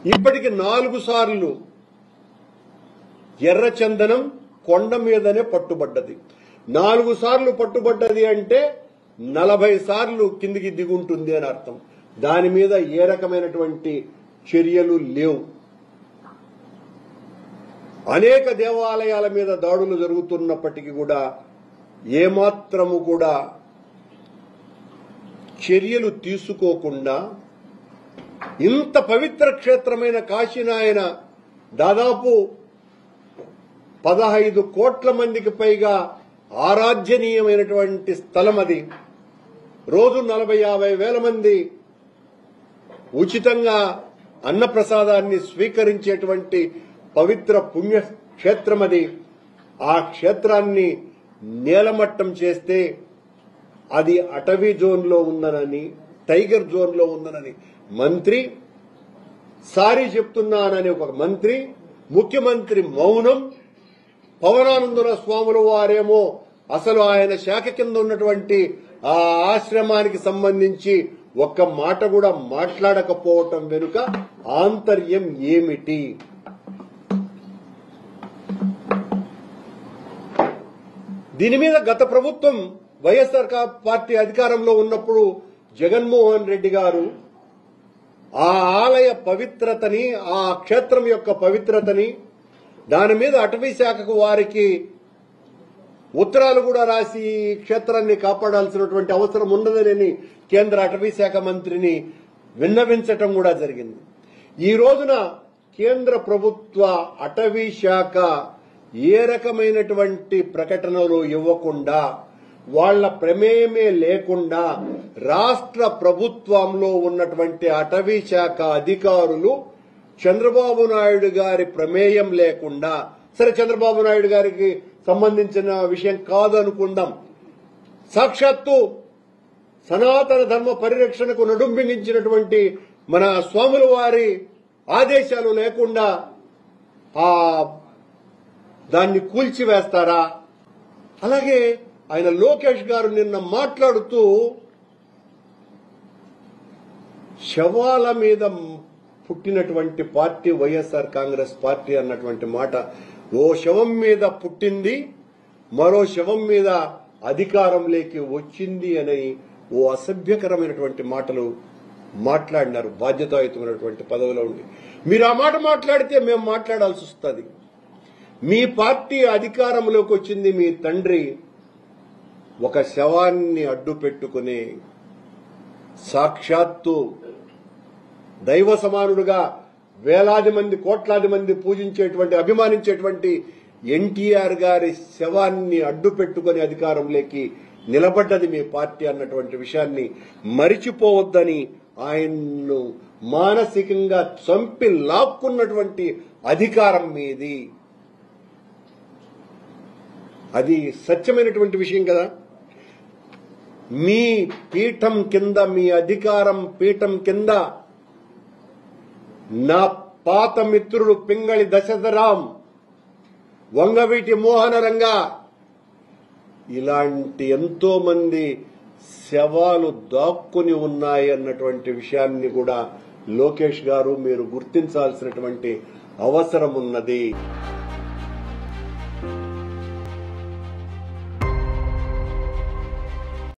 ఇప్పటికి 4 సార్లు ఎర్రచందనం కొండ మీదనే పట్టుబడ్డది. 4 సార్లు పట్టుబడ్డది అంటే 40 సార్లు కిందికి దిగుంటుంది అని అర్థం. దాని మీద ఏ రకమైనటువంటి చర్యలు లేవు. అనేక దేవాలయాల మీద దాడులు జరుగుతున్నప్పటికీ కూడా ఏమాత్రము కూడా చర్యలు తీసుకోకుండా ఇంత పవిత్ర క్షేత్రమైన కాశీనాయన దాదాపు 15 కోట్ల మందికి పైగా ఆరాధ్యనీయమైనటువంటి స్థలం అది. రోజు 40-50 వేల మంది ఉచితంగా అన్నప్రసాదాన్ని స్వీకరించేటువంటి పవిత్ర పుణ్యక్షేత్రం అది. ఆ క్షేత్రాన్ని నేలమట్టం చేస్తే అది అటవీ జోన్లో ఉందనని, టైగర్ జోన్లో ఉందనని మంత్రి, సారీ చెప్తున్నానని ఒక మంత్రి, ముఖ్యమంత్రి మౌనం. పవనానందుల స్వాముల వారేమో అసలు ఆయన శాఖ కింద ఉన్నటువంటి ఆ ఆశ్రమానికి సంబంధించి ఒక్క మాట కూడా మాట్లాడకపోవటం వెనుక ఆంతర్యం ఏమిటి? దీని మీద గత ప్రభుత్వం వైఎస్ఆర్ పార్టీ అధికారంలో ఉన్నప్పుడు జగన్మోహన్ రెడ్డి గారు ఆ ఆలయ పవిత్రతని, ఆ క్షేత్రం యొక్క పవిత్రతని, దాని మీద అటవీ శాఖకు వారికి ఉత్తరాలు కూడా రాసి క్షేత్రాన్ని కాపాడాల్సినటువంటి అవసరం ఉన్నదని కేంద్ర అటవీ శాఖ మంత్రిని విన్నవించటం కూడా జరిగింది. ఈ రోజున కేంద్ర ప్రభుత్వ అటవీ శాఖ ఏ రకమైనటువంటి ప్రకటనలు ఇవ్వకుండా, వాళ్ల ప్రమేయమే లేకుండా రాష్ట్ర ప్రభుత్వంలో ఉన్నటువంటి అటవీ శాఖ అధికారులు చంద్రబాబు నాయుడు గారి ప్రమేయం లేకుండా, సరే చంద్రబాబు నాయుడు గారికి సంబంధించిన విషయం కాదు అనుకుందాం, సాక్షాత్తు సనాతన ధర్మ పరిరక్షణకు నడుంబించినటువంటి మన స్వాముల వారి ఆదేశాలు లేకుండా దాన్ని కూల్చివేస్తారా? అలాగే ఆయన లోకేష్ గారు నిన్న మాట్లాడుతూ శవాల మీద పుట్టినటువంటి పార్టీ వైఎస్ఆర్ కాంగ్రెస్ పార్టీ అన్నటువంటి మాట. ఓ శవం మీద పుట్టింది, మరో శవం మీద అధికారంలోకి వచ్చింది అని ఓ అసభ్యకరమైనటువంటి మాటలు మాట్లాడినారు. బాధ్యతాయుతమైనటువంటి పదవిలో ఉండి మీరు ఆ మాట మాట్లాడితే మేము మాట్లాడాల్సి వస్తుంది. మీ పార్టీ అధికారంలోకి వచ్చింది, మీ తండ్రి ఒక శవాన్ని అడ్డు పెట్టుకుని సాక్షాత్తు దైవ సమానుడుగా వేలాది మంది, కోట్లాది మంది పూజించేటువంటి, అభిమానించేటువంటి ఎన్టీఆర్ గారి శవాన్ని అడ్డు పెట్టుకుని అధికారంలోకి నిలబడ్డది మీ పార్టీ అన్నటువంటి విషయాన్ని మరిచిపోవద్దని ఆయన్ను మానసికంగా చంపి లాక్కున్నటువంటి అధికారం మీది. అది సత్యమైనటువంటి విషయం కదా. మీ పీఠం కింద, మీ అధికారం పీఠం కింద నా పాత మిత్రుడు పింగళి దశరథరాం, వంగవీటి మోహనరంగా ఇలాంటి ఎంతో మంది శవాలు దాక్కుని ఉన్నాయి అన్నటువంటి విషయాన్ని కూడా లోకేష్ గారు మీరు గుర్తించాల్సినటువంటి అవసరం ఉన్నది.